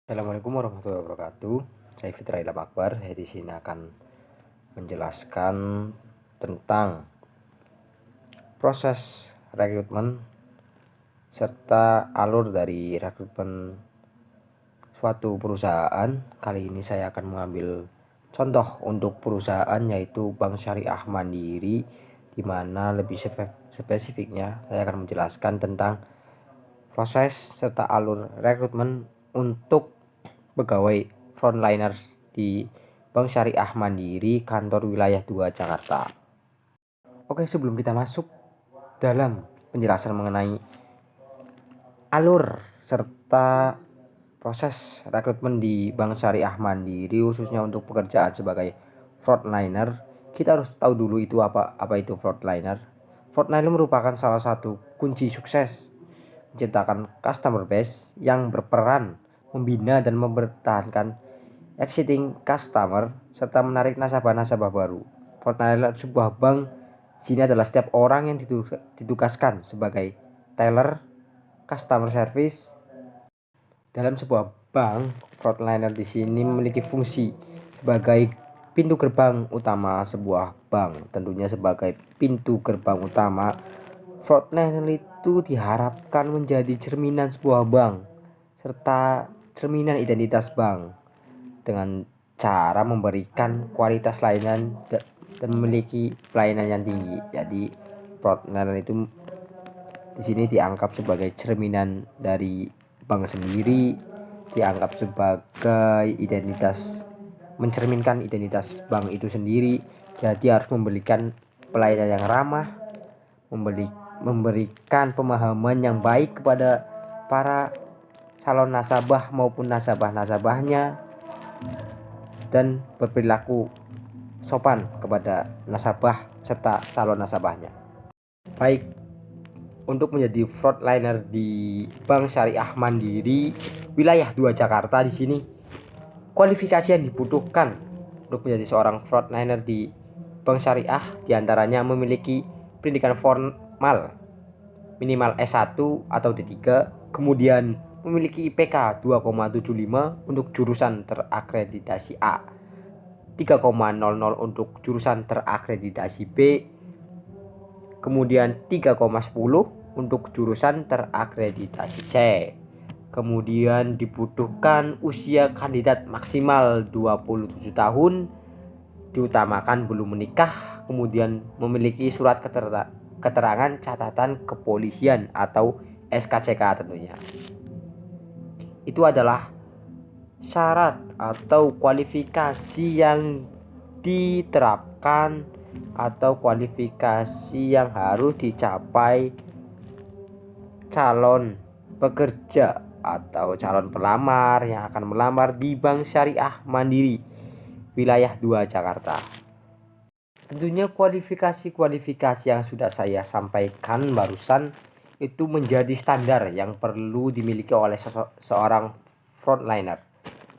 Assalamualaikum warahmatullahi wabarakatuh. Saya Fitra Ilham Akbar. Saya di sini akan menjelaskan tentang proses rekrutmen serta alur dari rekrutmen suatu perusahaan. Kali ini saya akan mengambil contoh untuk perusahaan yaitu Bank Syariah Mandiri, di mana lebih spesifiknya saya akan menjelaskan tentang proses serta alur rekrutmen untuk pegawai frontliner di Bank Syariah Mandiri kantor wilayah 2 Jakarta. Oke, sebelum kita masuk dalam penjelasan mengenai alur serta proses rekrutmen di Bank Syariah Mandiri khususnya untuk pekerjaan sebagai frontliner, kita harus tahu dulu itu apa itu frontliner. Frontliner merupakan salah satu kunci sukses menciptakan customer base yang berperan membina dan mempertahankan existing customer serta menarik nasabah-nasabah baru. Frontliner sebuah bank sini adalah setiap orang yang ditugaskan sebagai teller, customer service dalam sebuah bank. Frontliner di sini memiliki fungsi sebagai pintu gerbang utama sebuah bank. Tentunya sebagai pintu gerbang utama, frontliner itu diharapkan menjadi cerminan sebuah bank serta cerminan identitas bank dengan cara memberikan kualitas layanan dan memiliki pelayanan yang tinggi. Jadi frontliner itu di sini dianggap sebagai cerminan dari bank sendiri, dianggap sebagai identitas, mencerminkan identitas bank itu sendiri. Jadi harus memberikan pelayanan yang ramah, memberikan pemahaman yang baik kepada para calon nasabah maupun nasabah-nasabahnya, dan berperilaku sopan kepada nasabah serta calon nasabahnya. Baik, untuk menjadi frontliner di Bank Syariah Mandiri wilayah 2 Jakarta, di sini kualifikasi yang dibutuhkan untuk menjadi seorang frontliner di Bank Syariah diantaranya memiliki pendidikan formal minimal S1 atau D3, kemudian memiliki IPK 2,75 untuk jurusan terakreditasi A, 3,00 untuk jurusan terakreditasi B, kemudian 3,10 untuk jurusan terakreditasi C. Kemudian dibutuhkan usia kandidat maksimal 27 tahun, diutamakan belum menikah, kemudian memiliki surat keterangan catatan kepolisian atau SKCK tentunya. Itu adalah syarat atau kualifikasi yang diterapkan atau kualifikasi yang harus dicapai calon pekerja atau calon pelamar yang akan melamar di Bank Syariah Mandiri wilayah 2 Jakarta. Tentunya kualifikasi yang sudah saya sampaikan barusan itu menjadi standar yang perlu dimiliki oleh seorang frontliner.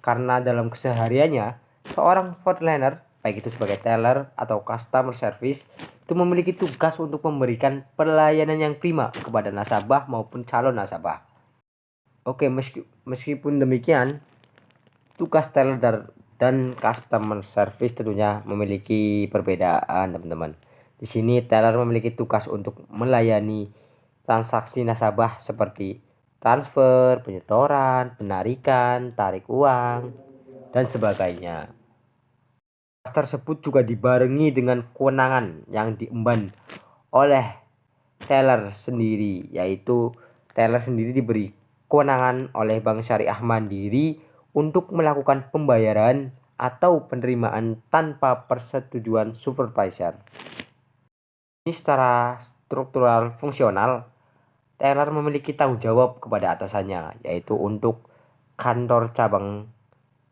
Karena dalam kesehariannya, seorang frontliner, baik itu sebagai teller atau customer service, itu memiliki tugas untuk memberikan pelayanan yang prima kepada nasabah maupun calon nasabah. Oke, meskipun demikian, tugas teller dan customer service tentunya memiliki perbedaan, teman-teman. Di sini teller memiliki tugas untuk melayani transaksi nasabah seperti transfer, penyetoran, penarikan, tarik uang, dan sebagainya. Tersebut juga dibarengi dengan kewenangan yang diemban oleh teller sendiri, yaitu teller sendiri diberi kewenangan oleh Bank Syariah Mandiri untuk melakukan pembayaran atau penerimaan tanpa persetujuan supervisor. Ini secara struktural fungsional, teller memiliki tanggung jawab kepada atasannya, yaitu untuk kantor cabang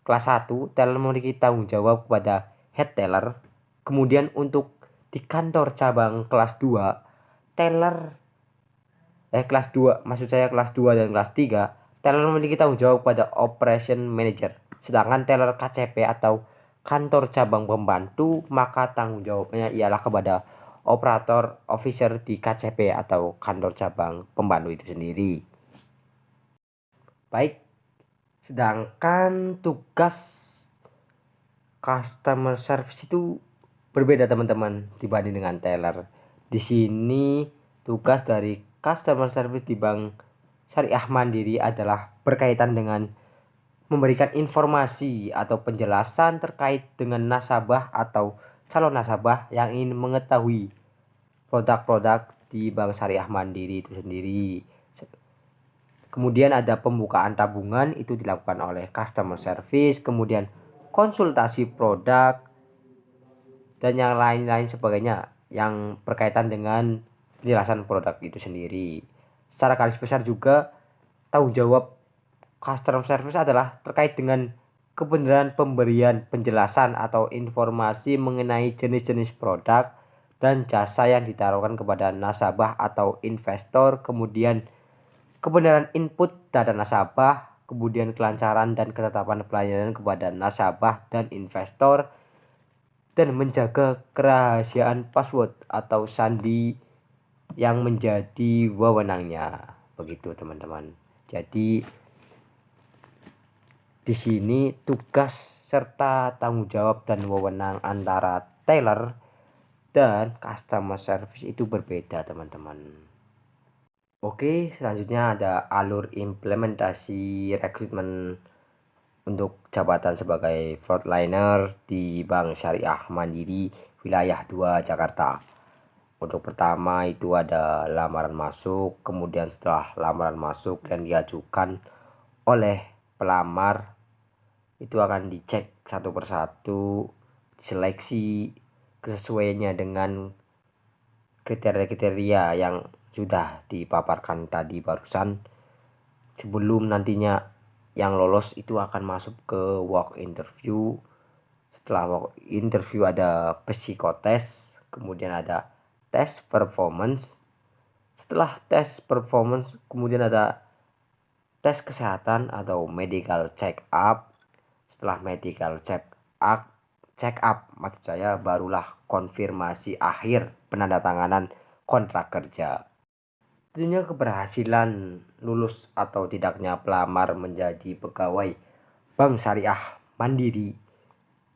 kelas 1, teller memiliki tanggung jawab kepada head teller. Kemudian untuk di kantor cabang kelas 2, teller kelas 2 dan kelas 3, teller memiliki tanggung jawab pada operation manager. Sedangkan teller KCP atau kantor cabang pembantu, maka tanggung jawabnya ialah kepada operator officer di KCP atau kantor cabang pembantu itu sendiri. Baik, Sedangkan tugas customer service itu berbeda teman-teman dibanding dengan teller. Di sini tugas dari customer service di Bank Syariah Mandiri adalah berkaitan dengan memberikan informasi atau penjelasan terkait dengan nasabah atau calon nasabah yang ingin mengetahui produk-produk di Bank Syariah Mandiri itu sendiri. Kemudian ada pembukaan tabungan, itu dilakukan oleh customer service, kemudian konsultasi produk dan yang lain-lain sebagainya yang berkaitan dengan penjelasan produk itu sendiri. Secara garis besar juga tanggung jawab customer service adalah terkait dengan kebenaran pemberian penjelasan atau informasi mengenai jenis-jenis produk dan jasa yang ditaruhkan kepada nasabah atau investor, kemudian kebenaran input data nasabah, kemudian kelancaran dan ketetapan pelayanan kepada nasabah dan investor, dan menjaga kerahasiaan password atau sandi yang menjadi wewenangnya. Begitu teman-teman. Jadi di sini tugas serta tanggung jawab dan wewenang antara teller dan customer service itu berbeda teman-teman. Oke, selanjutnya ada alur implementasi rekrutmen untuk jabatan sebagai frontliner di Bank Syariah Mandiri Wilayah 2 Jakarta. Untuk pertama itu ada lamaran masuk, kemudian setelah lamaran masuk yang diajukan oleh pelamar itu akan dicek satu persatu, seleksi kesesuaiannya dengan kriteria-kriteria yang sudah dipaparkan tadi barusan, sebelum nantinya yang lolos itu akan masuk ke walk interview. Setelah walk interview ada psikotes, kemudian ada tes performance. Setelah tes performance kemudian ada tes kesehatan atau medical check up. Setelah medical check up maksud saya barulah konfirmasi akhir penandatanganan kontrak kerja. Tentunya keberhasilan lulus atau tidaknya pelamar menjadi pegawai Bank Syariah Mandiri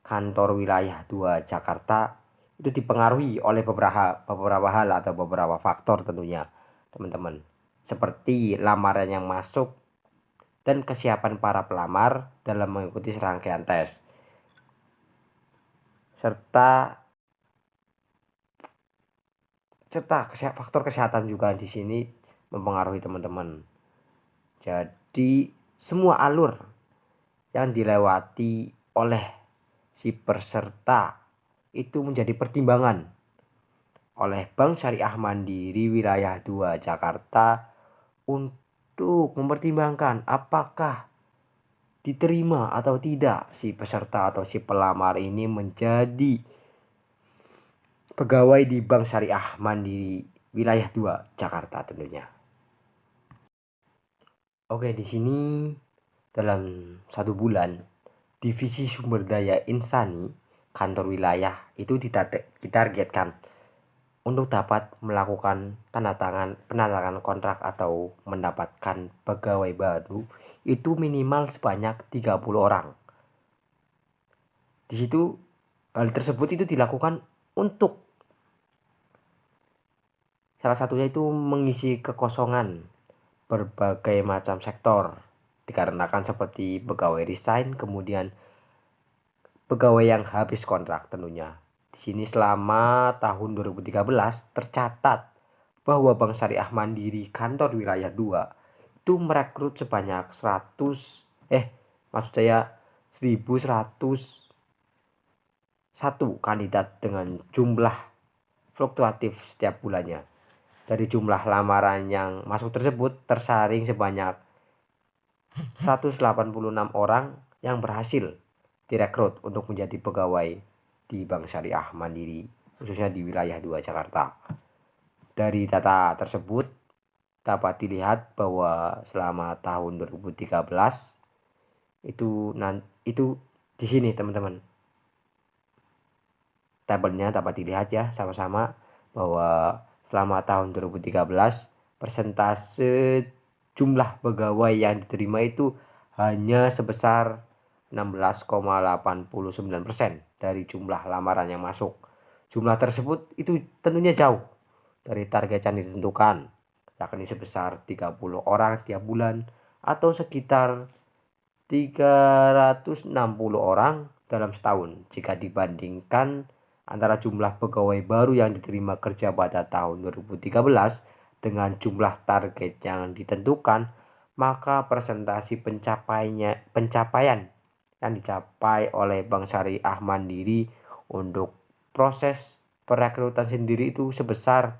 kantor wilayah 2 Jakarta itu dipengaruhi oleh beberapa hal atau beberapa faktor tentunya teman-teman, seperti lamaran yang masuk dan kesiapan para pelamar dalam mengikuti serangkaian tes, serta faktor kesehatan juga di sini mempengaruhi teman-teman. Jadi semua alur yang dilewati oleh si peserta itu menjadi pertimbangan oleh Bank Syariah Mandiri Wilayah 2 Jakarta untuk mempertimbangkan apakah diterima atau tidak si peserta atau si pelamar ini menjadi pegawai di Bank Syariah Mandiri Wilayah 2 Jakarta tentunya. Oke, di sini dalam 1 bulan divisi sumber daya insani kantor wilayah itu ditargetkan untuk dapat melakukan penandatangan kontrak atau mendapatkan pegawai baru itu minimal sebanyak 30 orang. Di situ hal tersebut itu dilakukan untuk salah satunya itu mengisi kekosongan berbagai macam sektor, dikarenakan seperti pegawai resign, kemudian pegawai yang habis kontrak tentunya. Di sini selama tahun 2013 tercatat bahwa Bank Syariah Mandiri kantor wilayah 2 itu merekrut sebanyak 1101 kandidat dengan jumlah fluktuatif setiap bulannya. Dari jumlah lamaran yang masuk tersebut tersaring sebanyak 186 orang yang berhasil direkrut untuk menjadi pegawai di Bank Syariah Mandiri khususnya di wilayah 2 Jakarta. Dari data tersebut dapat dilihat bahwa selama tahun 2013 itu di sini teman-teman. Tabelnya dapat dilihat ya sama-sama bahwa selama tahun 2013 persentase jumlah pegawai yang diterima itu hanya sebesar 16,89% dari jumlah lamaran yang masuk. Jumlah tersebut itu tentunya jauh dari target yang ditentukan, yakni sebesar 30 orang tiap bulan atau sekitar 360 orang dalam setahun jika dibandingkan antara jumlah pegawai baru yang diterima kerja pada tahun 2013 dengan jumlah target yang ditentukan, maka presentasi pencapaian yang dicapai oleh Bank Syariah Mandiri untuk proses perekrutan sendiri itu sebesar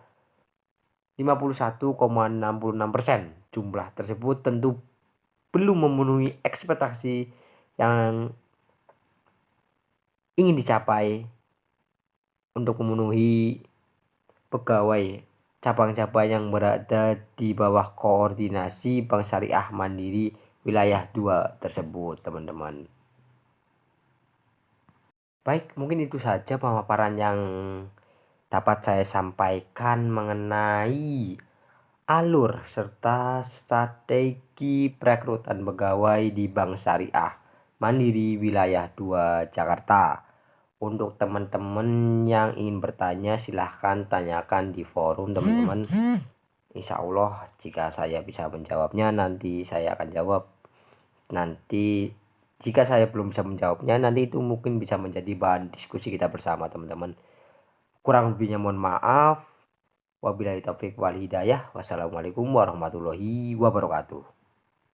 51,66%. Jumlah tersebut tentu belum memenuhi ekspektasi yang ingin dicapai untuk memenuhi pegawai cabang-cabang yang berada di bawah koordinasi Bank Syariah Mandiri wilayah 2 tersebut, teman-teman. Baik, mungkin itu saja pemaparan yang dapat saya sampaikan mengenai alur serta strategi perekrutan pegawai di Bank Syariah Mandiri wilayah 2 Jakarta. Untuk teman-teman yang ingin bertanya silahkan tanyakan di forum, teman-teman. Insya Allah jika saya bisa menjawabnya nanti saya akan jawab. Nanti jika saya belum bisa menjawabnya nanti itu mungkin bisa menjadi bahan diskusi kita bersama, teman-teman. Kurang lebihnya mohon maaf. Wabillahi taufiq wal hidayah. Wassalamualaikum warahmatullahi wabarakatuh.